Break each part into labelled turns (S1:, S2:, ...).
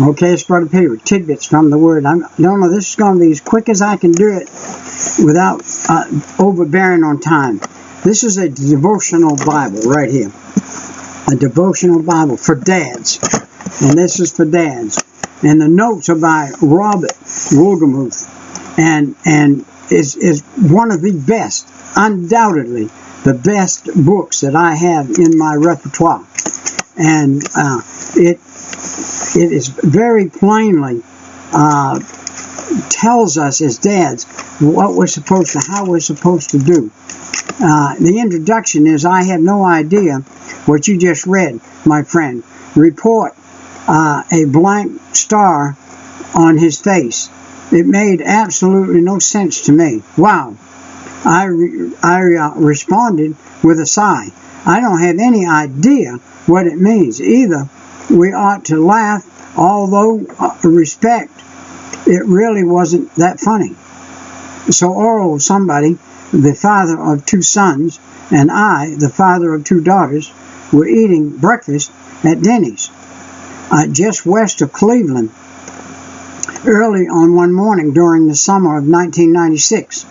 S1: Okay, it's Brother Peter with tidbits from the Word. I don't know, this is going to be as quick as I can do it without overbearing on time. This is a devotional Bible right here. A devotional Bible for dads. And this is for dads. And the notes are by Robert Wohlgemuth. And is one of the best, undoubtedly, the best books that I have in my repertoire. And it is very plainly tells us as dads what we're supposed to, how we're supposed to do. The introduction is, I have no idea what you just read, my friend. Report a blank star on his face. It made absolutely no sense to me. Wow. I responded with a sigh. I don't have any idea what it means. Either we ought to laugh, although respect, it really wasn't that funny. So oral somebody, the father of 2 sons, and I, the father of 2 daughters, were eating breakfast at Denny's, just west of Cleveland, early on one morning during the summer of 1996.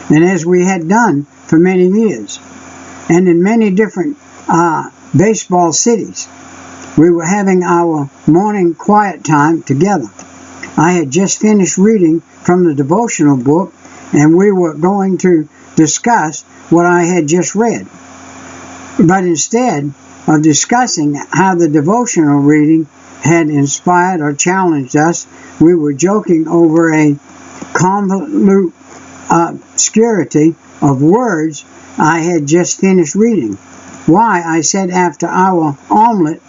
S1: And as we had done for many years, and in many different baseball cities, we were having our morning quiet time together. I had just finished reading from the devotional book, and we were going to discuss what I had just read. But instead of discussing how the devotional reading had inspired or challenged us, we were joking over a convoluted obscurity of words I had just finished reading. Why, I said after our omelet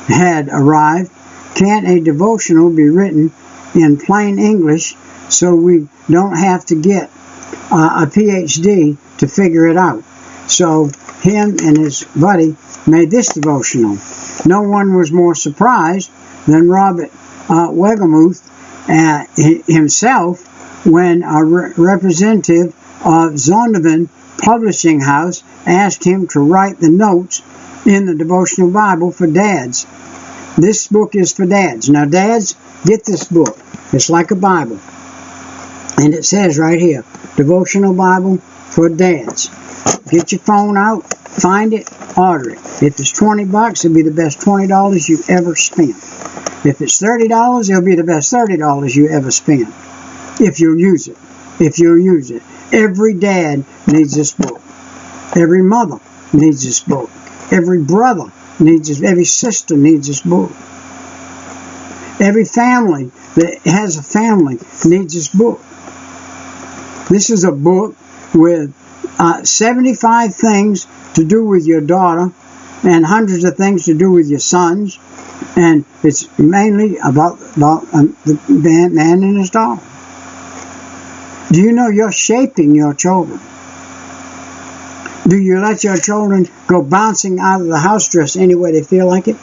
S1: had arrived, can't a devotional be written in plain English so we don't have to get a PhD to figure it out? So him and his buddy made this devotional. No one was more surprised than Robert Wohlgemuth himself when a representative of Zondervan Publishing House asked him to write the notes in the devotional Bible for dads. This book is for dads. Now, dads, get this book. It's like a Bible. And it says right here, Devotional Bible for Dads. Get your phone out, find it, order it. If it's $20, it'll be the best $20 you ever spent. If it's $30, it'll be the best $30 you ever spent. If you'll use it. If you'll use it. Every dad needs this book. Every mother needs this book. Every brother needs this. Every sister needs this book. Every family that has a family needs this book. This is a book with 75 things to do with your daughter and hundreds of things to do with your sons. And it's mainly about the man and his daughter. Do you know you're shaping your children? Do you let your children go bouncing out of the house dressed any way they feel like it?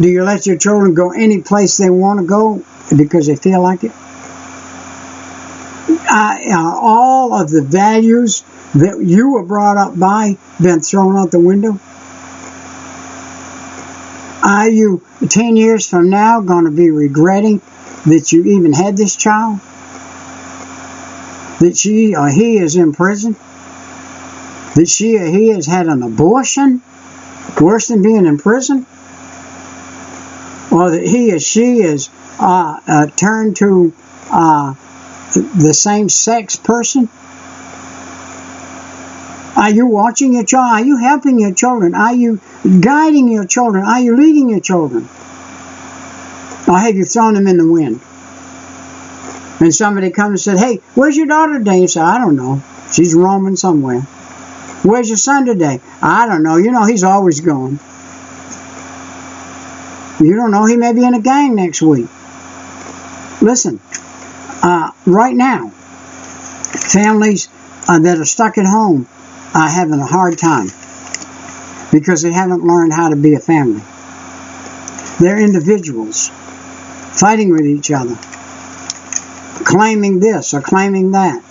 S1: Do you let your children go any place they want to go because they feel like it? Are all of the values that you were brought up by been thrown out the window? Are you 10 years from now going to be regretting that you even had this child? That she or he is in prison? That she or he has had an abortion? Worse than being in prison? Or that he or she is turned to the same-sex person? Are you watching your child? Are you helping your children? Are you guiding your children? Are you leading your children? Or have you thrown them in the wind? And somebody comes and said, hey, where's your daughter today? You say, I don't know. She's roaming somewhere. Where's your son today? I don't know. You know, he's always gone. You don't know. He may be in a gang next week. Listen, right now, families that are stuck at home are having a hard time because they haven't learned how to be a family. They're individuals fighting with each other, claiming this or claiming that.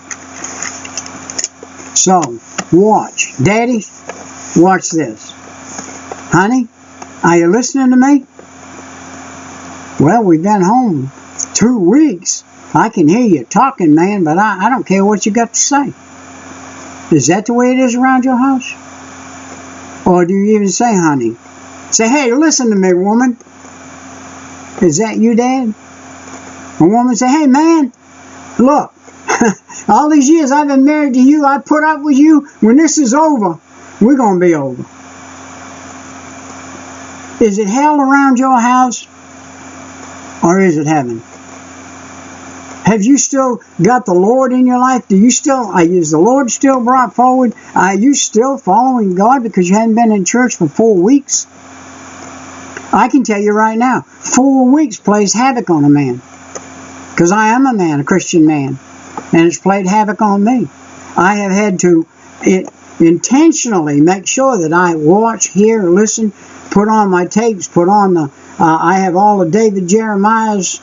S1: So, watch. Daddy, watch this. Honey, are you listening to me? Well, we've been home 2 weeks. I can hear you talking, man, but I don't care what you got to say. Is that the way it is around your house? Or do you even say, honey? Say, hey, listen to me, woman. Is that you, Dad? A woman say, hey, man, look, all these years I've been married to you, I put up with you. When this is over, we're going to be over. Is it hell around your house? Or is it heaven? Have you still got the Lord in your life? Is the Lord still brought forward? Are you still following God because you haven't been in church for 4 weeks? I can tell you right now, 4 weeks plays havoc on a man. Because I am a man, a Christian man. And it's played havoc on me. I have had to intentionally make sure that I watch, hear, listen, put on my tapes, I have all of David Jeremiah's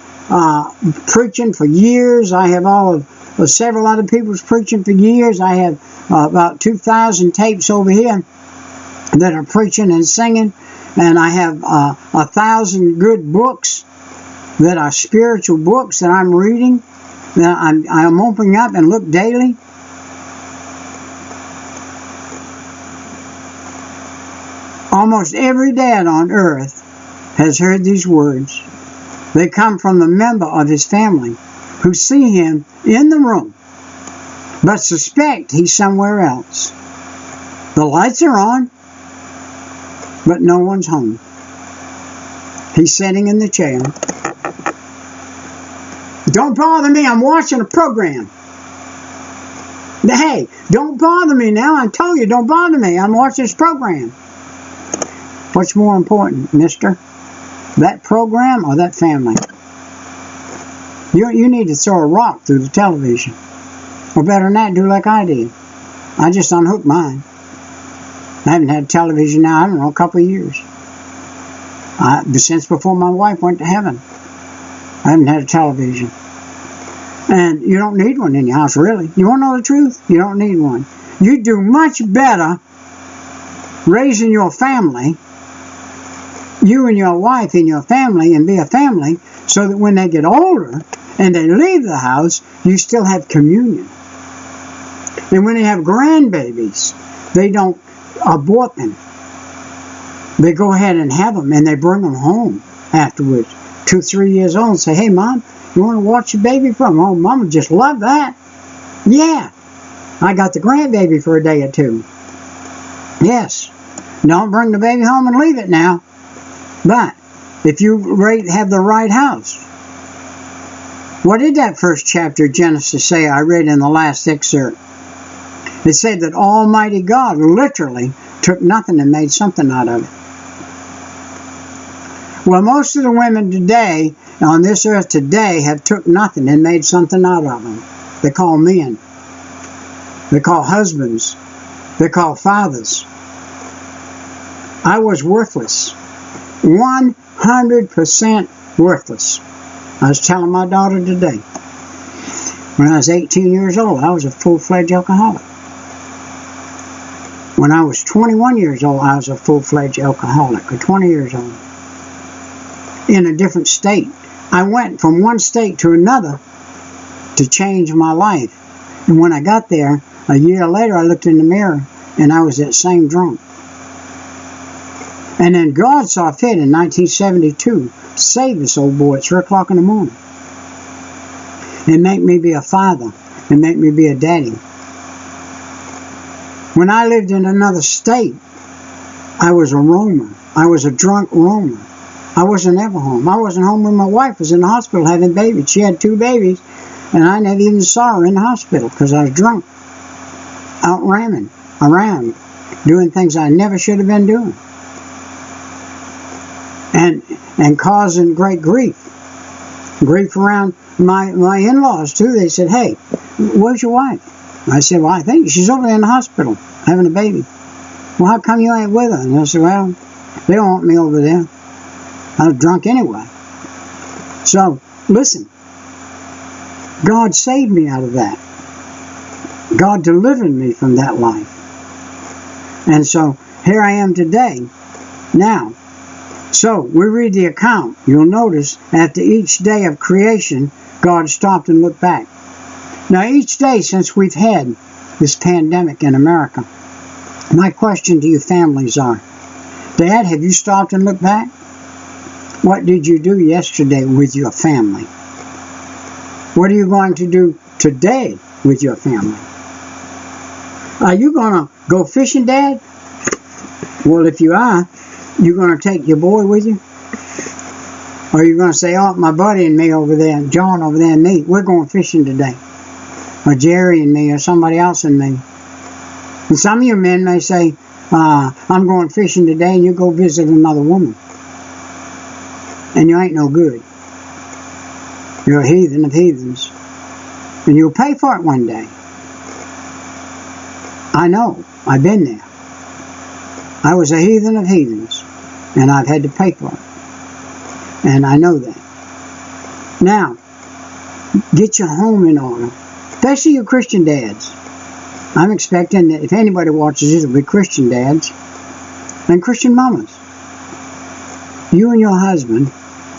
S1: preaching for years. I have all of several other people's preaching for years. I have about 2,000 tapes over here that are preaching and singing. And I have 1,000 good books that are spiritual books that I'm reading, that I'm opening up and look daily. Almost every dad on earth has heard these words. They come from a member of his family who see him in the room, but suspect he's somewhere else. The lights are on, but no one's home. He's sitting in the chair. Don't bother me, I'm watching a program. Hey, don't bother me now. I told you, don't bother me. I'm watching this program. What's more important, mister? That program or that family? You need to throw a rock through the television. Or better than that, do like I did. I just unhooked mine. I haven't had television now, I don't know, a couple of years. Since before my wife went to heaven. I haven't had a television. And you don't need one in your house, really. You want to know the truth? You don't need one. You do much better raising your family, you and your wife and your family, and be a family, so that when they get older and they leave the house, you still have communion. And when they have grandbabies, they don't abort them. They go ahead and have them, and they bring them home afterwards. 2, 3 years old, and say, hey, Mom, you want to watch your baby from home? Mom would just love that. Yeah, I got the grandbaby for a day or two. Yes, don't bring the baby home and leave it now. But if you have the right house. What did that first chapter of Genesis say I read in the last excerpt? It said that Almighty God literally took nothing and made something out of it. Well, most of the women today, on this earth today, have took nothing and made something out of them. They call men. They call husbands. They call fathers. I was worthless. 100% worthless. I was telling my daughter today. When I was 18 years old, I was a full-fledged alcoholic. When I was 21 years old, I was a full-fledged alcoholic, or 20 years old. In a different state. I went from one state to another to change my life. And when I got there, a year later, I looked in the mirror, and I was that same drunk. And then God saw fit in 1972, save this old boy at 3 o'clock in the morning. And make me be a father, and make me be a daddy. When I lived in another state, I was a roamer. I was a drunk roamer. I wasn't ever home. I wasn't home when my wife was in the hospital having babies. She had 2 babies, and I never even saw her in the hospital because I was drunk. Out ramming around, doing things I never should have been doing. And causing great grief. Grief around my in-laws, too. They said, hey, where's your wife? I said, well, I think she's over there in the hospital having a baby. Well, how come you ain't with her? And I said, well, they don't want me over there. I was drunk anyway. So, listen. God saved me out of that. God delivered me from that life. And so, here I am today. Now, So, we read the account. You'll notice after each day of creation, God stopped and looked back. Now, each day since we've had this pandemic in America, my question to you families are, Dad, have you stopped and looked back? What did you do yesterday with your family? What are you going to do today with your family? Are you going to go fishing, Dad? Well, if you are, you going to take your boy with you? Or are you going to say, oh, my buddy and me over there, John over there and me, we're going fishing today? Or Jerry and me, or somebody else and me. And some of you men may say, I'm going fishing today, and you go visit another woman. And you ain't no good. You're a heathen of heathens. And you'll pay for it one day. I know. I've been there. I was a heathen of heathens. And I've had to pay for it. And I know that. Now, get your home in order. Especially your Christian dads. I'm expecting that if anybody watches this, it'll be Christian dads and Christian mamas. You and your husband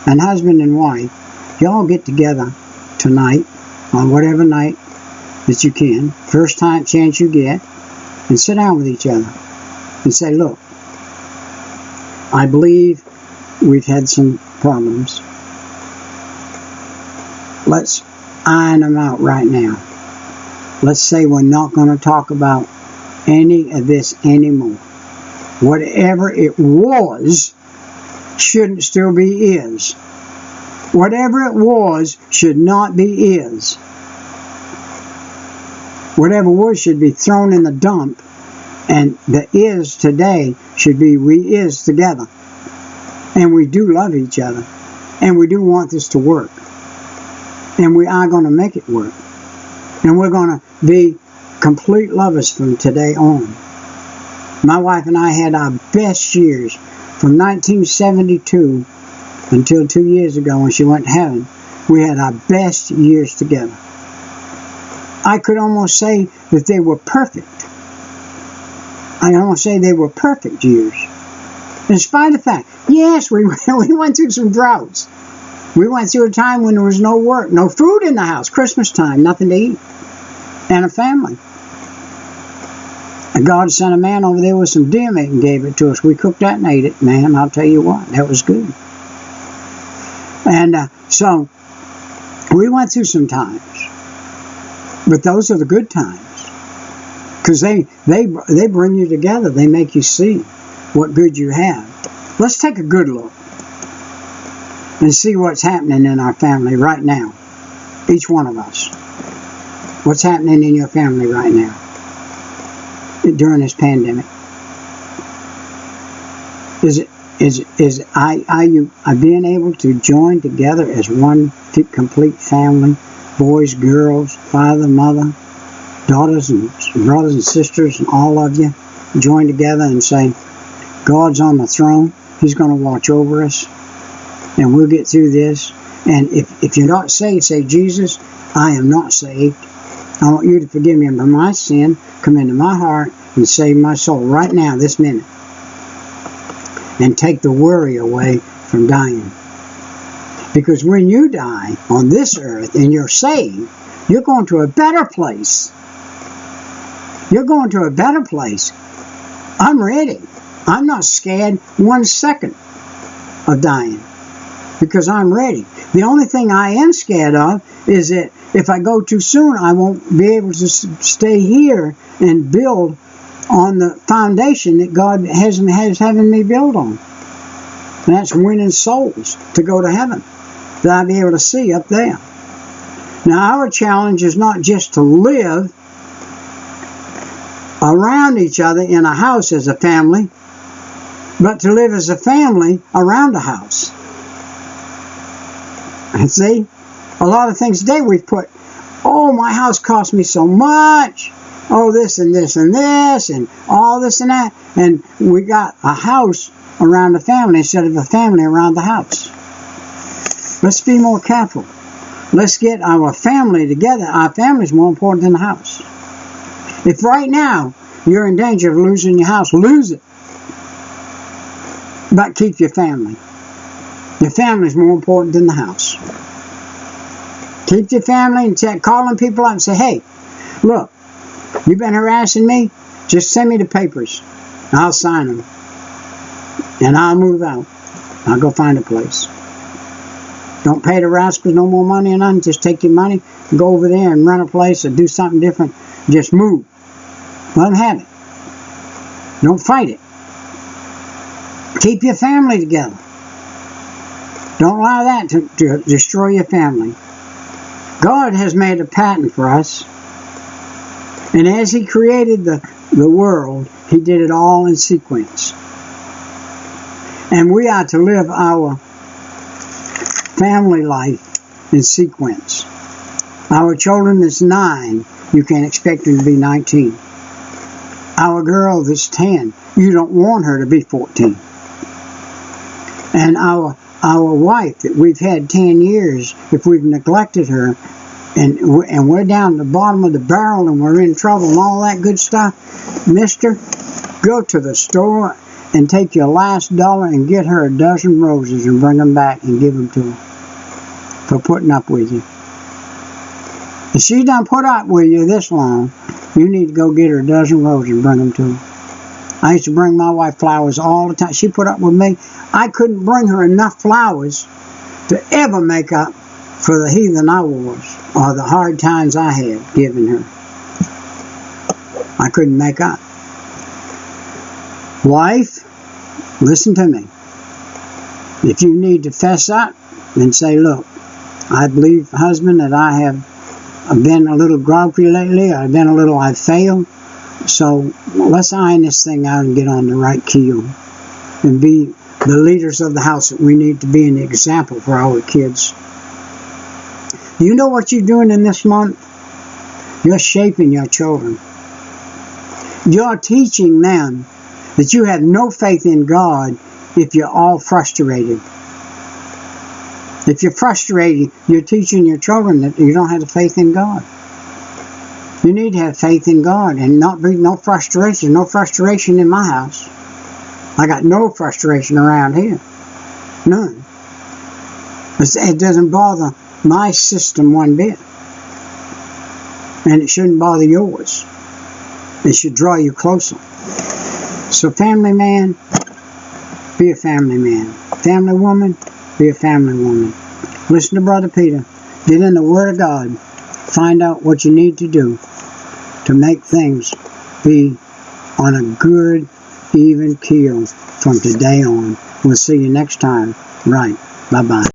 S1: and wife, y'all get together tonight, on whatever night that you can, first time chance you get, and sit down with each other and say, look, I believe we've had some problems. Let's iron them out right now. Let's say we're not going to talk about any of this anymore. Whatever it was shouldn't still be is. Whatever it was should not be is. Whatever was should be thrown in the dump, and the is today should be we is together. And we do love each other, and we do want this to work. And we are going to make it work. And we're going to be complete lovers from today on. My wife and I had our best years from 1972 until 2 years ago when she went to heaven. We had our best years together. I could almost say that they were perfect. I almost say they were perfect years. In spite of the fact, yes, we went through some droughts. We went through a time when there was no work, no food in the house, Christmas time, nothing to eat, and a family. And God sent a man over there with some deer meat and gave it to us. We cooked that and ate it. Man, I'll tell you what, that was good. And so, we went through some times. But those are the good times. Because they bring you together. They make you see what good you have. Let's take a good look and see what's happening in our family right now. Each one of us. What's happening in your family right now during this pandemic? Are you being able to join together as one complete family? Boys, girls, father, mother, daughters and brothers and sisters, and all of you join together and say, God's on the throne. He's going to watch over us. And we'll get through this. And if you're not saved, say, Jesus, I am not saved. I want you to forgive me of my sin, come into my heart, and save my soul right now, this minute. And take the worry away from dying. Because when you die on this earth and you're saved, you're going to a better place. You're going to a better place. I'm ready. I'm not scared 1 second of dying. Because I'm ready. The only thing I am scared of is that if I go too soon, I won't be able to stay here and build on the foundation that God has having me build on. And that's winning souls to go to heaven. That I'll be able to see up there. Now, our challenge is not just to live around each other in a house as a family, but to live as a family around a house. And see, a lot of things today we've put, oh, my house cost me so much. Oh, this and this and this and all this and that. And we got a house around the family instead of a family around the house. Let's be more careful. Let's get our family together. Our family is more important than the house. If right now you're in danger of losing your house, lose it. But keep your family. Your family is more important than the house. Keep your family and calling people up and say, hey, look, you've been harassing me? Just send me the papers. I'll sign them. And I'll move out. I'll go find a place. Don't pay the rascals no more money or nothing. Just take your money and go over there and run a place or do something different. Just move. Let them have it. Don't fight it. Keep your family together. Don't allow that to destroy your family. God has made a pattern for us. And as He created the world, He did it all in sequence. And we are to live our family life in sequence. Our children that's 9, you can't expect them to be 19. Our girl that's 10, you don't want her to be 14. And our wife that we've had 10 years, if we've neglected her, and we're down the bottom of the barrel and we're in trouble and all that good stuff, mister, go to the store and take your last dollar and get her a dozen roses and bring them back and give them to her for putting up with you. If she done put up with you this long, you need to go get her a dozen roses and bring them to her. I used to bring my wife flowers all the time. She put up with me. I couldn't bring her enough flowers to ever make up for the heathen I was or the hard times I had given her. I couldn't make up. Wife, listen to me. If you need to fess up, then say, look, I believe, husband, that I've been a little grumpy lately. I've failed. So let's iron this thing out and get on the right keel and be the leaders of the house that we need to be, an example for our kids. You know what you're doing in this month? You're shaping your children. You're teaching them that you have no faith in God if you're all frustrated. If you're frustrated, you're teaching your children that you don't have the faith in God. You need to have faith in God and not be no frustration. No frustration in my house. I got no frustration around here. None. It doesn't bother my system one bit. And it shouldn't bother yours. It should draw you closer. So family man, be a family man. Family woman, be a family woman. Listen to Brother Peter. Get in the Word of God. Find out what you need to do to make things be on a good, even keel from today on. We'll see you next time. Right. Bye-bye.